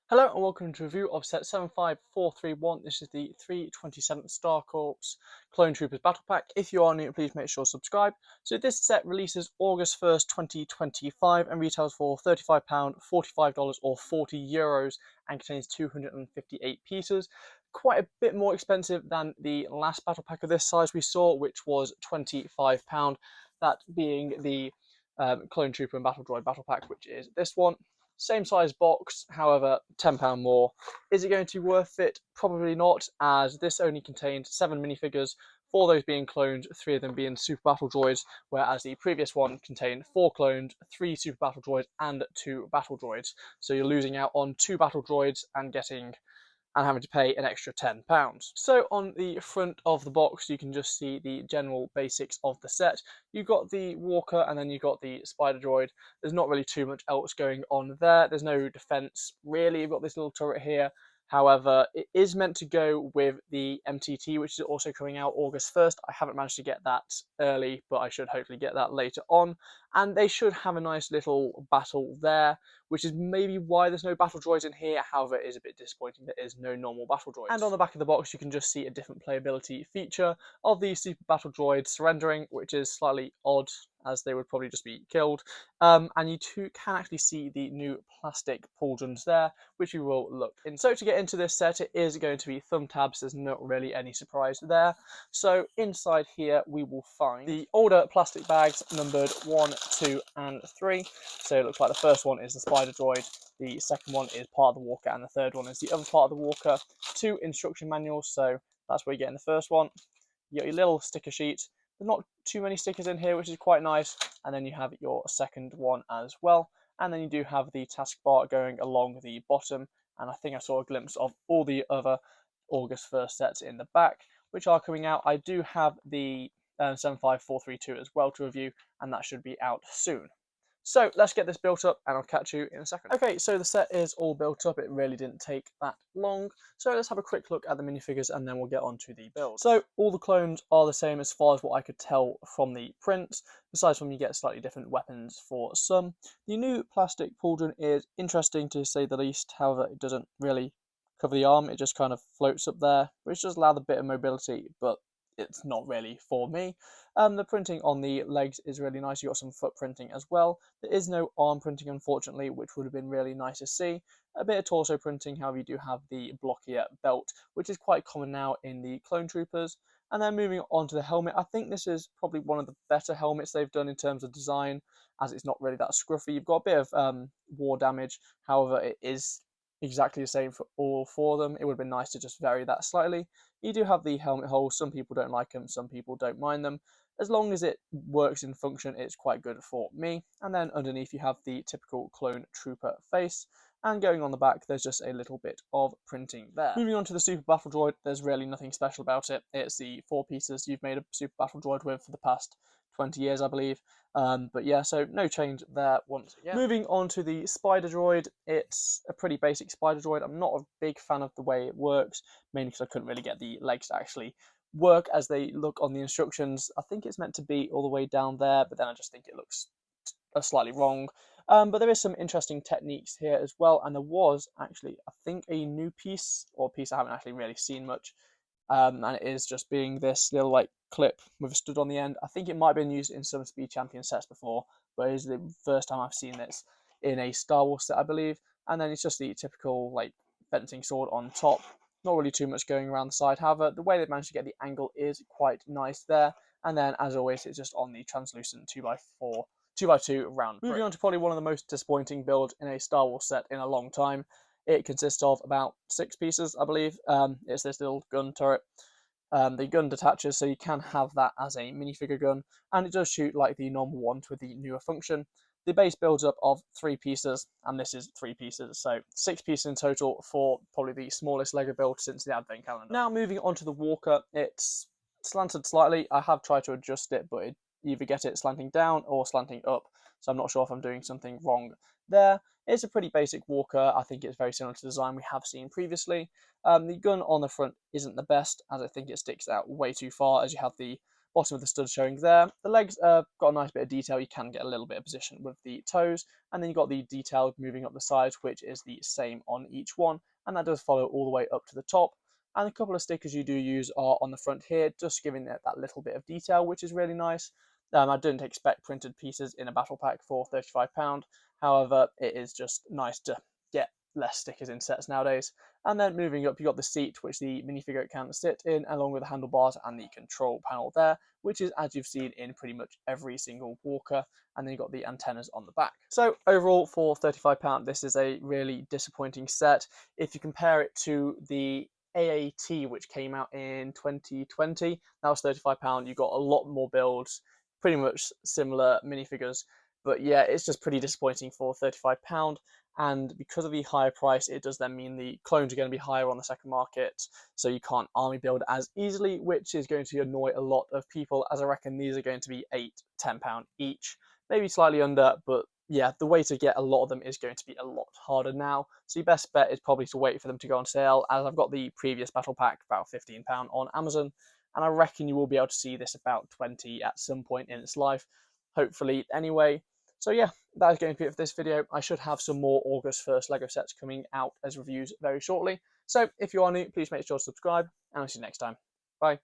Hello and welcome to a review of set 75431. This is the 327th Star Corps Clone Troopers Battle Pack. If you are new, please make sure to subscribe. So this set releases August 1st, 2025 and retails for £35, $45 or €40 and contains 258 pieces. Quite a bit more expensive than the last battle pack of this size we saw, which was £25. That being the Clone Trooper and Battle Droid Battle Pack, which is this one. Same size box, however, £10 more. Is it going to be worth it? Probably not, as this only contained 7 minifigures, 4 of those being cloned, 3 of them being Super Battle Droids, whereas the previous one contained 4 cloned, 3 Super Battle Droids, and 2 Battle Droids. So you're losing out on 2 Battle Droids and having to pay an extra £10. So on the front of the box, you can just see the general basics of the set. You've got the walker and then you've got the spider droid. There's not really too much else going on there. There's no defense really. You've got this little turret here. However, it is meant to go with the MTT, which is also coming out August 1st. I haven't managed to get that early, but I should hopefully get that later on. And they should have a nice little battle there, which is maybe why there's no battle droids in here. However, it is a bit disappointing there is no normal battle droids. And on the back of the box, you can just see a different playability feature of the Super Battle Droid surrendering, which is slightly odd, as they would probably just be killed. And you too can actually see the new plastic pauldrons there, which we will look in. So to get into this set, it is going to be thumb tabs. There's not really any surprise there. So inside here, we will find the older plastic bags numbered 1, 2, and 3. So it looks like the first one is the spider droid, the second one is part of the walker, and the third one is the other part of the walker. 2 instruction manuals, so that's where you get in the first one. You got your little sticker sheet. There's not too many stickers in here, which is quite nice. And then you have your second one as well. And then you do have the taskbar going along the bottom. And I think I saw a glimpse of all the other August 1st sets in the back, which are coming out. I do have the 75432 as well to review, and that should be out soon. So let's get this built up and I'll catch you in a second. Okay, so the set is all built up. It really didn't take that long. So let's have a quick look at the minifigures and then we'll get on to the build. So all the clones are the same as far as what I could tell from the print, besides from you get slightly different weapons for some. The new plastic pauldron is interesting to say the least. However, it doesn't really cover the arm. It just kind of floats up there, which does allow a bit of mobility, but it's not really for me. The printing on the legs is really nice. You've got some foot printing as well. There is no arm printing, unfortunately, which would have been really nice to see. A bit of torso printing, however, you do have the blockier belt, which is quite common now in the Clone Troopers. And then moving on to the helmet, I think this is probably one of the better helmets they've done in terms of design, as it's not really that scruffy. You've got a bit of war damage, however, it is exactly the same for all 4 of them. It would have been nice to just vary that slightly. You do have the helmet holes. Some people don't like them, some people don't mind them. As long as it works in function, it's quite good for me. And then underneath you have the typical Clone Trooper face. And going on the back, there's just a little bit of printing there. Moving on to the Super Battle Droid, there's really nothing special about it. It's the 4 pieces you've made a Super Battle Droid with for the past 20 years, I believe. But yeah, so no change there once again. Moving on to the Spider Droid, it's a pretty basic Spider Droid. I'm not a big fan of the way it works, mainly because I couldn't really get the legs to actually work as they look on the instructions. I think it's meant to be all the way down there, but then I just think it looks slightly wrong. But there is some interesting techniques here as well, and there was actually, I think, a new piece, or a piece I haven't actually really seen much, and it is just being this little like clip with a stud on the end. I think it might have been used in some Speed Champion sets before, but it is the first time I've seen this in a Star Wars set, I believe. And then it's just the typical like fencing sword on top. Not really too much going around the side. However, the way they've managed to get the angle is quite nice there. And then, as always, it's just on the translucent 2x4, 2x2 round brick. Moving on to probably one of the most disappointing builds in a Star Wars set in a long time. It consists of about 6 pieces, I believe. It's this little gun turret. The gun detaches, so you can have that as a minifigure gun, and it does shoot like the normal one with the newer function. The base builds up of 3 pieces, and this is 3 pieces, so 6 pieces in total for probably the smallest LEGO build since the Advent Calendar. Now moving on to the walker, it's slanted slightly. I have tried to adjust it, but it either get it slanting down or slanting up, so I'm not sure if I'm doing something wrong there. It's a pretty basic walker. I think it's very similar to the design we have seen previously. The gun on the front isn't the best, as I think it sticks out way too far, as you have the bottom of the stud showing there. The legs got a nice bit of detail. You can get a little bit of position with the toes, and then you've got the detail moving up the sides, which is the same on each one, and that does follow all the way up to the top. And a couple of stickers you do use are on the front here, just giving it that little bit of detail, which is really nice. I didn't expect printed pieces in a battle pack for £35. However, it is just nice to get less stickers in sets nowadays. And then moving up, you've got the seat, which the minifigure can sit in, along with the handlebars and the control panel there, which is as you've seen in pretty much every single Walker. And then you've got the antennas on the back. So overall, for £35, this is a really disappointing set. If you compare it to the AAT, which came out in 2020, that was £35. You got a lot more builds, pretty much similar minifigures, but yeah, it's just pretty disappointing for £35. And because of the higher price, it does then mean the clones are going to be higher on the second market, so you can't army build as easily, which is going to annoy a lot of people, as I reckon these are going to be £8–10 each, maybe slightly under, but yeah, the way to get a lot of them is going to be a lot harder now. So your best bet is probably to wait for them to go on sale, as I've got the previous battle pack about £15 on Amazon, and I reckon you will be able to see this about 20 at some point in its life, hopefully anyway. So yeah, that is going to be it for this video. I should have some more August 1st LEGO sets coming out as reviews very shortly. So if you are new, please make sure to subscribe, and I'll see you next time. Bye.